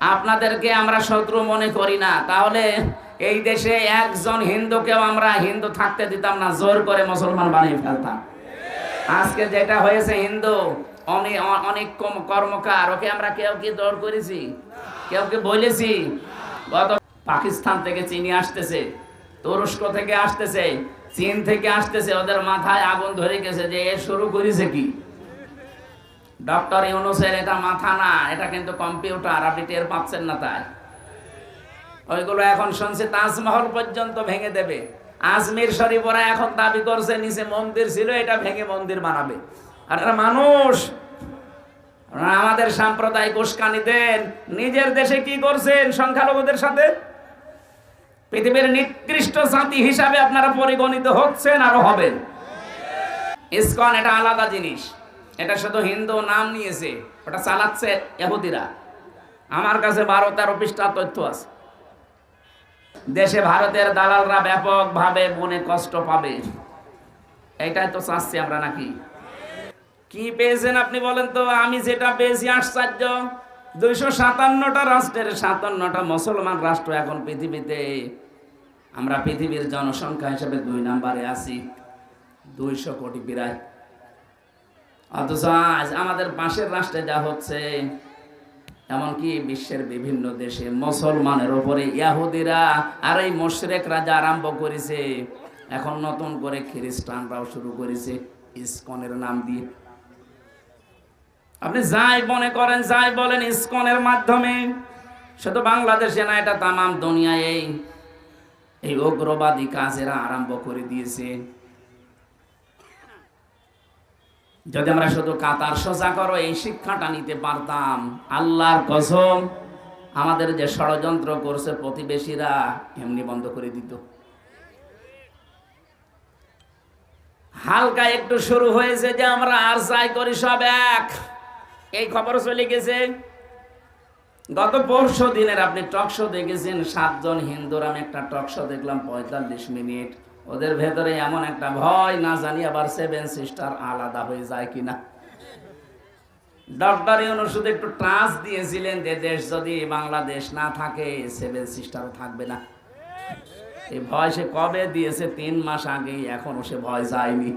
আপনাদেরকে আমরা শত্রু মনে করি না, তাহলে এই দেশে একজন হিন্দুকেও আমরা হিন্দু থাকতে দিতাম না, জোর করে মুসলমান বানিয়ে ফেলতাম। আজকে যেটা হয়েছে, হিন্দু অনেক কর্মকার, ওকে আমরা কেউ কি জোর করেছি? কেউ কি বলেছি? গত পাকিস্তান থেকে চিনি আসতেছে, তুরস্ক থেকে আসতেছে, চীন থেকে আসতেছে, ওদের মাথায় আগুন ধরে গেছে যে এ শুরু করেছে কি? ডক্টর ইউনূসের এটা মাথা না, এটা কিন্তু কম্পিউটার, আপনি টের পাচ্ছেন না। তাই ওইগুলো এখন শুনছি তাজমহল পর্যন্ত ভেঙে দেবে। আজমির শরীফ ওরা এখন দাবি করছে নিচে মন্দির ছিল, এটা ভেঙে মন্দির বানাবে। আর এরা মানুষ, আমাদের সাম্প্রদায়িক উস্কানি দেন। নিজের দেশে কি করছেন সংখ্যালঘুদের সাথে? পৃথিবীর নিকৃষ্ট জাতি হিসাবে আপনারা পরিগণিত হচ্ছেন, আরো হবেন। ইসকন এটা আলাদা জিনিস, এটা শুধু হিন্দু নাম নিয়েছে, ওটা চালাচ্ছে ইহুদিরা। আমার কাছে 12-13 পৃষ্ঠা তথ্য আছে। দেশে ভারতের দালালরা ব্যাপকভাবে মনে কষ্ট পাবে, এইটাই তো চাচ্ছি আমরা নাকি? কি পেয়েছেন আপনি বলেন তো? আমি যেটা পেয়েছি আশ্চর্য। 257টা রাষ্ট্রের 57টা মুসলমান রাষ্ট্র এখন পৃথিবীতে। আমরা পৃথিবীর জনসংখ্যা হিসেবে 2 নম্বরে আছি, 200 কোটি প্রায়। অথচ আজ আমাদের পাশের রাষ্ট্রে যা হচ্ছে, এমনকি বিশ্বের বিভিন্ন দেশে মুসলমানের উপরে ইহুদিরা আর এই মুশরিকরা যা আরম্ভ করেছে, এখন নতুন করে খ্রিস্টানরাও শুরু করেছে ইসকনের নাম দিয়ে। আপনি যাই মনে করেন, যাই বলেন, ইসকনের মাধ্যমে শুধু বাংলাদেশে না, এটা তামাম দুনিয়ায় এই উগ্রবাদী কাজেরা আরম্ভ করে দিয়েছে। যদি আমরা শুধু কাতার সোজা করো এই শিক্ষাটা নিতে পারতাম, আল্লাহর কসম আমাদের যে ষড়যন্ত্র করছে প্রতিবেশীরা এমনি বন্ধ করে দিত। হালকা একটু শুরু হয়েছে যে আমরা আর যাই করি সব এক, এই খবর চলে গেছে। গত পরশু দিনের আপনি টকশো দেখেছেন, 7 জন হিন্দুর, আমি একটা টকশো দেখলাম 45 মিনিট। ওদের ভেতরে এমন একটা ভয়, না জানি আবার 7 সিস্টার আলাদা হয়ে যায় কিনা। ডক্টর ইউনূস শুধু একটু ট্রাস্ট দিয়েছিলেন যে দেশ যদি বাংলাদেশ না থাকে 7 সিস্টারও থাকবে না। এই ভয় সে কবে দিয়েছে? 3 মাস আগেই, এখনো সে ভয় যায়নি।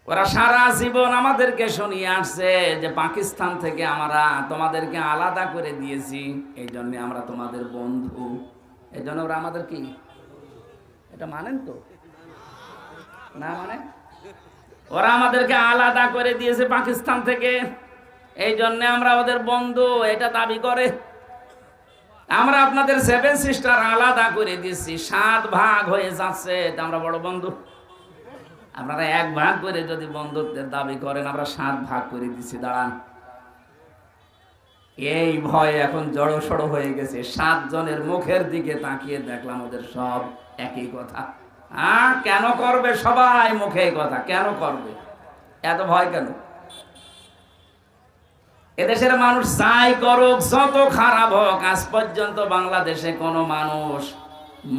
ওরা সারা জীবন আমাদেরকে শুনিয়ে আসছে যে পাকিস্তান থেকে আমরা তোমাদেরকে আলাদা করে দিয়েছি, এই জন্য আমরা তোমাদের বন্ধু। এই জন্য ওরা আমাদের কি, এটা মানেন তো না? মানে ওরা আমাদেরকে আলাদা করে দিয়েছে পাকিস্তান থেকে, এই জন্য আমরা ওদের বন্ধু, এটা দাবি করে। আমরা আপনাদের 7 সিস্টার আলাদা করে দিয়েছি, 7 ভাগ হয়ে যাচ্ছে, আমরা বড় বন্ধু। আপনারা 1 ভাগ করে যদি বন্ধুত্বের দাবি করেন, আমরা 7 ভাগ করে দিচ্ছি, দাঁড়ান। এই ভয় এখন জড়সড় হয়ে গেছে। 7 জনের মুখের দিকে তাকিয়ে দেখলাম ওদের সব একই কথা। কেন করবে সবাই মুখে এই কথা? কেন করবে? এত ভয় কেন? এদেশের মানুষ যাই করুক, যত খারাপ হোক, আজ পর্যন্ত বাংলাদেশে কোনো মানুষ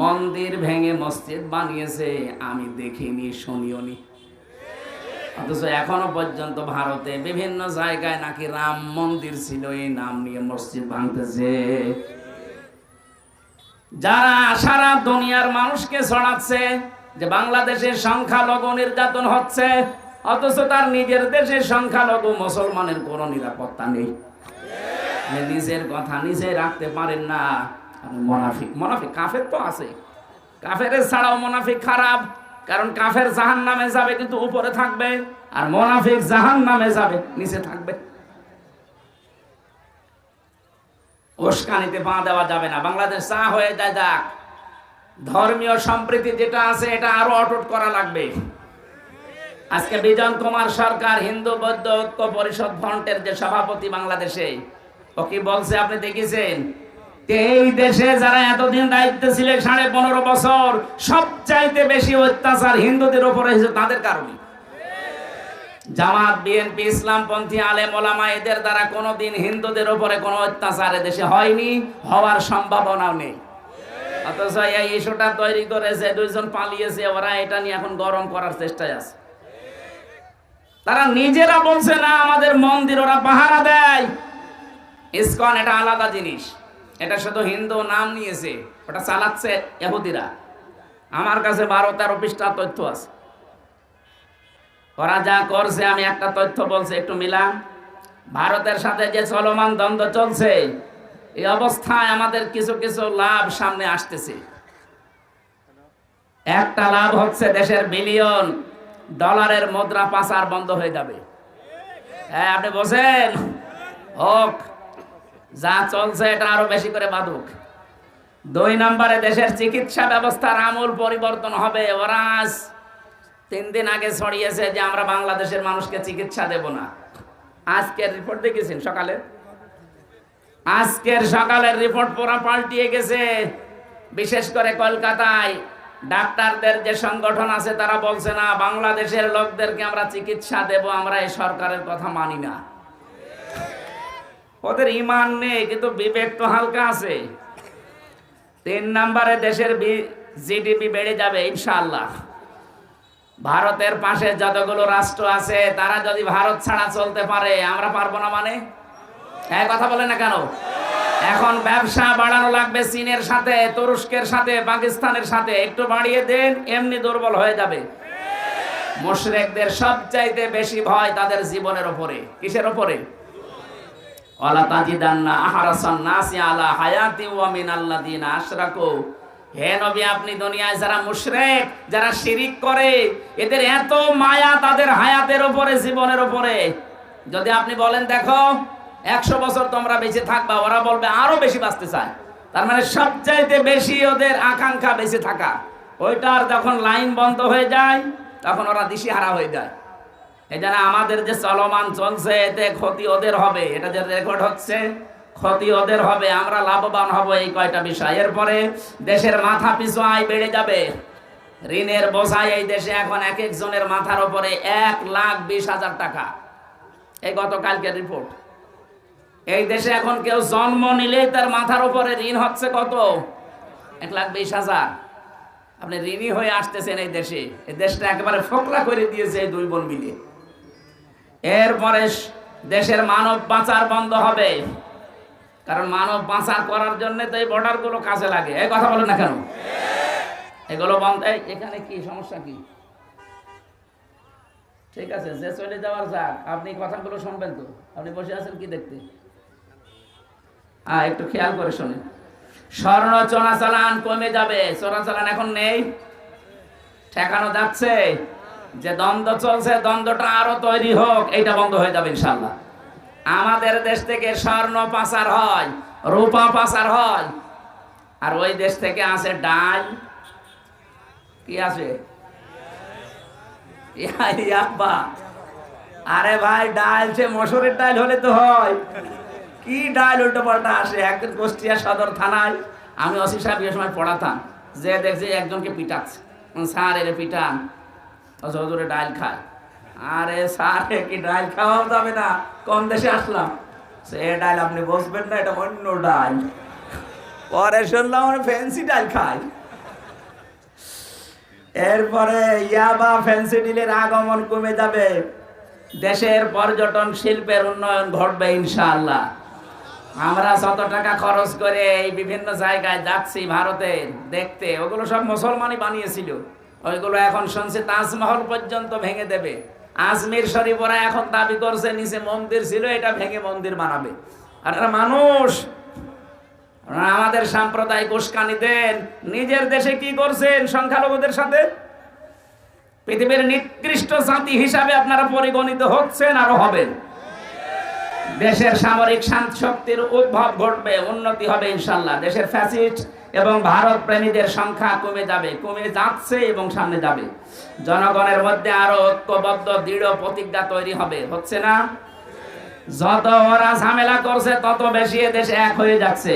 মন্দির ভেঙে মসজিদ বানিয়েছে আমি দেখিনি, শুনিওনি। অথচ এখনো পর্যন্ত ভারতে বিভিন্ন জায়গায় নাকি রাম মন্দির ছিল, এই নাম নিয়ে মসজিদ ভাঙতেছে। যারা সারা দুনিয়ার মানুষকে ছড়াচ্ছে যে বাংলাদেশের সংখ্যালঘু নির্যাতন হচ্ছে, অথচ তার নিজের দেশের সংখ্যালঘু মুসলমানের কোনো নিরাপত্তা নেই। নিজের কথা নিজে রাখতে পারেন না। মুনাফিক, মুনাফিক কাফের তো আছে, কাফের ছাড়াও মুনাফিক খারাপ, কারণ কাফের জাহান্নামে যাবে কিন্তু উপরে থাকবে, আর মুনাফিক জাহান্নামে যাবে নিচে থাকবে। উস্কানিতে পা দেওয়া যাবে না। বাংলাদেশ চা হয়ে যায় যাক, ধর্মীয় সম্প্রীতি যেটা আছে এটা আরো অটুট করা লাগবে। আজকে বিজন কুমার সরকার হিন্দু বৌদ্ধ ঐক্য পরিষদ ফ্রন্টের যে সভাপতি বাংলাদেশে, ও কি বলছে আপনি দেখেছেন? এই দেশে যারা এতদিন দায়িত্বে ছিলেন 15.5 বছর, সবচাইতে বেশি অত্যাচার হিন্দুদের উপরে হয়েছে তাদের কারণে। জামাত, বিএনপি, ইসলামপন্থী আলেম ওলামা এদের দ্বারা কোনোদিন হিন্দুদের উপরে কোনো অত্যাচার দেশে হয়নি, হওয়ার সম্ভাবনাও নেই। অথচ এই ইস্যুটা তৈরি করেছে 2 জন পালিয়েছে, ওরা এটা নিয়ে এখন গরম করার চেষ্টায় আছে। তারা নিজেরা বলছে না আমাদের মন্দির ওরা পাহারা দেয়। ইসকন এটা আলাদা জিনিস, এটা শুধু হিন্দু নাম নিয়েছে, ওটা চালাচ্ছে ইহুদিরা। আমার কাছে 12-13 পৃষ্ঠা তথ্য আছে। ওরা যা করছে, আমি একটা তথ্য বলছি একটু মিলাম। ভারতের সাথে যে চলমান দ্বন্দ্ব চলছে, এই অবস্থায় আমাদের কিছু কিছু লাভ সামনে আসতেছে। একটা লাভ হচ্ছে দেশের বিলিয়ন ডলারের মুদ্রা পাচার বন্ধ হয়ে যাবে। হ্যাঁ, আপনি বোঝেন, হোক, যা চলছে এটা আরো বেশি করে বাঁধুক। 2 নম্বরে দেশের চিকিৎসা ব্যবস্থার আমূল পরিবর্তন হবে। ওরা আজ 3 দিন আগে ছড়িয়েছে যে আমরা বাংলাদেশের মানুষকে চিকিৎসা দেব না। আজকের রিপোর্ট দেখেছেন সকালে? আজকের সকালের রিপোর্ট পুরো পাল্টিয়ে গেছে। বিশেষ করে কলকাতায় ডাক্তারদের যে সংগঠন আছে তারা বলছে না, বাংলাদেশের লোকদেরকে আমরা চিকিৎসা দেব, আমরা এই সরকারের কথা মানি না। ওদের ঈমান নেই, কিন্তু বিবেক তো হালকা আছে। 3 নম্বরে দেশের জিডিপি বেড়ে যাবে ইনশাআল্লাহ। ভারতের পাশে যতগুলো রাষ্ট্র আছে তারা যদি ভারত ছাড়া চলতে পারে, আমরা পারবো না মানে? এক কথা বলে না কেন? এখন ব্যবসা বাড়ানো লাগবে চীনের সাথে, তুরস্কের সাথে, পাকিস্তানের সাথে। একটু বাড়িয়ে দেন, এমনি দুর্বল হয়ে যাবে। মুশরিকদের সবচাইতে বেশি ভয় তাদের জীবনের উপরে। কিসের উপরে? ওয়ালা তাজিদান্না আহরাসান নাসি আলা হায়াতি ওয়া মিনাল্লাযিনা আশরাকু। হে নবী, আপনি দুনিয়ায় যারা মুশরিক, যারা শিরিক করে, এদের এত মায়া তাদের হায়াতের উপরে, জীবনের উপরে। যদি আপনি বলেন দেখো 100 বছর তোমরা বেঁচে থাকবা, ওরা বলবে আরো বেশি বাঁচতে চায়। তার মানে সবচাইতে বেশি ওদের আকাঙ্ক্ষা বেঁচে থাকা। ওইটার যখন লাইন বন্ধ হয়ে যায় তখন ওরা দিশেহারা হয়ে যায়। এই জন্য আমাদের যে চলমান চলছে এতে ক্ষতি ওদের হবে। এটা যে রেকর্ড হচ্ছে, ক্ষতি ওদের হবে, আমরা লাভবান হব। এই কয়টা বিষয়। এরপরে দেশের মাথা পিছু আয় বেড়ে যাবে। ঋণের বোঝায় এই দেশে এখন এক একজনের মাথার উপরে 1,20,000 টাকা। এই গতকালকের রিপোর্ট। এই দেশে এখন কেউ জন্ম নিলেই তার মাথার উপরে ঋণ হচ্ছে কত? 1,20,000। আপনি ঋণী হয়ে আসতেছেন এই দেশে। এই দেশটা একেবারে ফোকলা করে দিয়েছে এই 2 বোন মিলে। এরপরে দেশের মানব পাচার বন্ধ হবে, কারণ মানব পাচার করার জন্য তো এই বর্ডার গুলো কাজে লাগে। এই কথা বলেন না কেন? এগুলো বন্ধ। এখানে কি সমস্যা? কি ঠিক আছে, যে চলে যাওয়ার যাক, আপনি কথাগুলো শুনবেন তো? আপনি বসে আছেন কি দেখতে? একটু খেয়াল করে শুনেন। স্বর্ণ চোরাচালান কমে যাবে। চোরাচালান এখন নেই, ঠেকানো যাচ্ছে। যে দ্বন্দ্ব চলছে, দ্বন্দ্বটা আরো তৈরি হোক, এইটা বন্ধ হয়ে যাবে ইনশাআল্লাহ। আমাদের দেশ থেকে স্বর্ণ পাচার হয়, রূপা পাচার হয়, আর ওই দেশ থেকে আসে ডাল। কি আসে? আরে ভাই, ডাল সে মসুরের ডাল হলে তো হয়, কি ডাল উল্টো পাল্টা আসে। একদিন কুষ্টিয়া সদর থানায় আমি ওসি সাহেব এই সময় পড়াতাম, যে দেখছি একজনকে পিটাচ্ছে। স্যার এর পিটান, হুজুরে ডাল খায়। আরে স্যার, কি ডাল খাওয়া যাবে না? কোন দেশে আসলাম? সে ডাল আপনি বসবেন না, এটা অন্য ডাল। পরে শুনলাম ফ্যান্সি ডাল খায়। এরপরে ইয়াবা ফ্যান্সি ডিলের আগমন কমে যাবে। দেশের পর্যটন শিল্পের উন্নয়ন ঘটবে ইনশাআল্লাহ। আমরা যত টাকা খরচ করে এই বিভিন্ন জায়গায় যাচ্ছি ভারতে দেখতে, ওগুলো সব মুসলমানই বানিয়েছিল। ওইগুলো এখন শুনছি তাজমহল পর্যন্ত ভেঙে দেবে। আজমির শরীফ ওরা এখন দাবি করছে নিচে মন্দির ছিল, এটা ভেঙে মন্দির বানাবে। আর এরা মানুষ, আমাদের সাম্প্রদায়িক উস্কানি দেন। নিজের দেশে কি করছেন সংখ্যালঘুদের সাথে? পৃথিবীর নিকৃষ্ট জাতি হিসাবে আপনারা পরিগণিত হচ্ছেন, আরো হবেন। দেশের সামরিক শক্তির উদ্ভব ঘটবে, উন্নতি হবে ইনশাআল্লাহ। দেশের ফ্যাসিস্ট এবং ভারত প্রেমীদের সংখ্যা কমে যাবে, কমে যাচ্ছে এবং সামনে যাবে। জনগণের মধ্যে আরো ঐক্যবদ্ধ দৃঢ় প্রতিজ্ঞা তৈরি হবে, হচ্ছে না? যত ওরা ঝামেলা করছে তত বেশি দেশে এক হয়ে যাচ্ছে।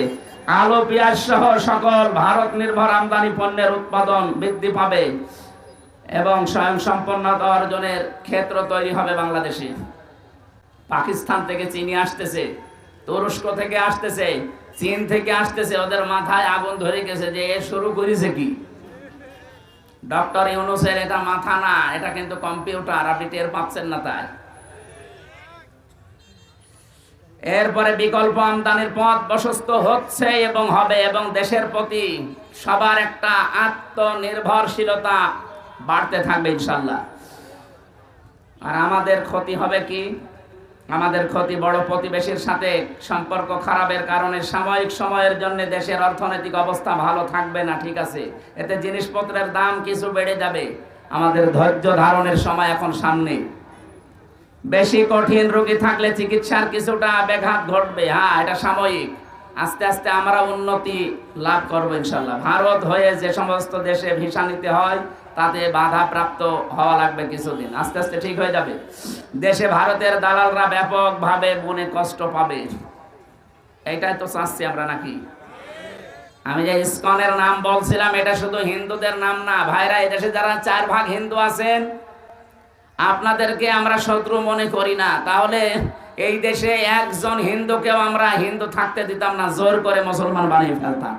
আলু পেঁয়াজ সহ সকল ভারত নির্ভর আমদানি পণ্যের উৎপাদন বৃদ্ধি পাবে এবং স্বয়ং সম্পন্নতা অর্জনের ক্ষেত্র তৈরি হবে বাংলাদেশে। পাকিস্তান থেকে চিনি আসতেছে, তুরস্ক থেকে আসতেছে, চীন থেকে আসতেছে। ওদের মাথায় আগুন ধরে গেছে যে এ শুরু করেছে কি? ডক্টর ইউনূসের এটা মাথা না, এটা কিন্তু কম্পিউটার। আপনি টের পাচ্ছেন না তাই। এরপরে বিকল্প আমদানির পথ প্রশস্ত হচ্ছে এবং হবে, এবং দেশের প্রতি সবার একটা আত্মনির্ভরশীলতা বাড়তে থাকবে ইনশাল্লাহ। আর আমাদের ক্ষতি হবে কি? আমাদের ক্ষতি বড় প্রতিবেশীর সাথে সম্পর্ক খারাপের কারণে সাময়িক সময়ের জন্য দেশের অর্থনৈতিক অবস্থা ভালো থাকবে না, ঠিক আছে, এতে জিনিসপত্রের দাম কিছু বেড়ে যাবে। আমাদের ধৈর্য ধারণের সময় এখন সামনে। বেশি কঠিন রোগী থাকলে চিকিৎসার কিছুটা ব্যাঘাত ঘটবে, হ্যাঁ এটা সাময়িক। আস্তে আস্তে আমরা উন্নতি লাভ করবো ইনশাল্লাহ। ভারত হয়ে যে সমস্ত দেশে ভিসা নিতে হয় তাতে বাধা প্রাপ্ত হওয়া লাগবে কিছুদিন, আস্তে আস্তে ঠিক হয়ে যাবে। দেশে ভারতের দালালরা ব্যাপকভাবে মনে কষ্ট পাবে, এইটাই তো চাচ্ছি আমরা নাকি? আমি যে ইসকনের নাম বলছিলাম এটা শুধু হিন্দুদের নাম না ভাইরা, এদেশে যারা 4 ভাগ হিন্দু আছেন আপনাদেরকে আমরা শত্রু মনে করি না, তাহলে এই দেশে একজন হিন্দুকেও আমরা হিন্দু থাকতে দিতাম না, জোর করে মুসলমান বানিয়ে ফেলতাম।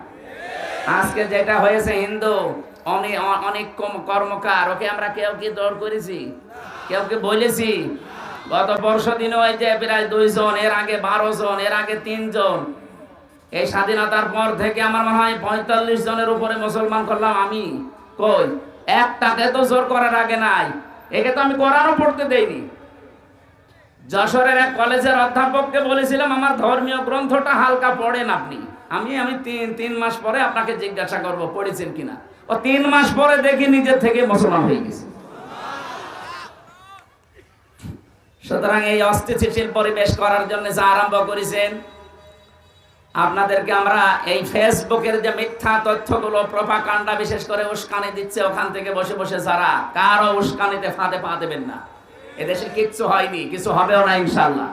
আজকে যেটা হয়েছে হিন্দু অনেক কর্মকার, ওকে আমরা কেউ কি জোর করেছি? কেউ কি বলেছি? গত পরশুদিন ওই যে প্রায় 2 জন, এর আগে 12 জন, এর আগে 3 জন। এই স্বাধীনতার পর থেকে আমার মনে হয় 45 জনের উপরে মুসলমান করলাম আমি। কই একটাকে তো জোর করার আগে নাই, একে তো আমি কোরআনও পড়তে দেইনি। যশোরের এক কলেজের অধ্যাপককে বলেছিলাম আমার ধর্মীয় গ্রন্থটা হালকা পড়েন আপনি, আমি 3 মাস পরে আপনাকে জিজ্ঞাসা করব পড়েছেন কিনা। ও 3 মাস পরে দেখি নিজের থেকে মুসলমান হয়ে গেছে। সুতরাং এই অস্থিতিশীল পরিবেশ করার জন্য যা আরম্ভ করেছেন আপনাদেরকে আমরা এই ফেসবুকের যে মিথ্যা তথ্যগুলো প্রোপাগান্ডা বিশেষ করে উস্কানি দিচ্ছে, ওখান থেকে বসে বসে যারা কারো উস্কানিতে ফাঁদে পা দেবেন না। এদেশে কিচ্ছু হয়নি, কিছু হবেও না ইনশাআল্লাহ।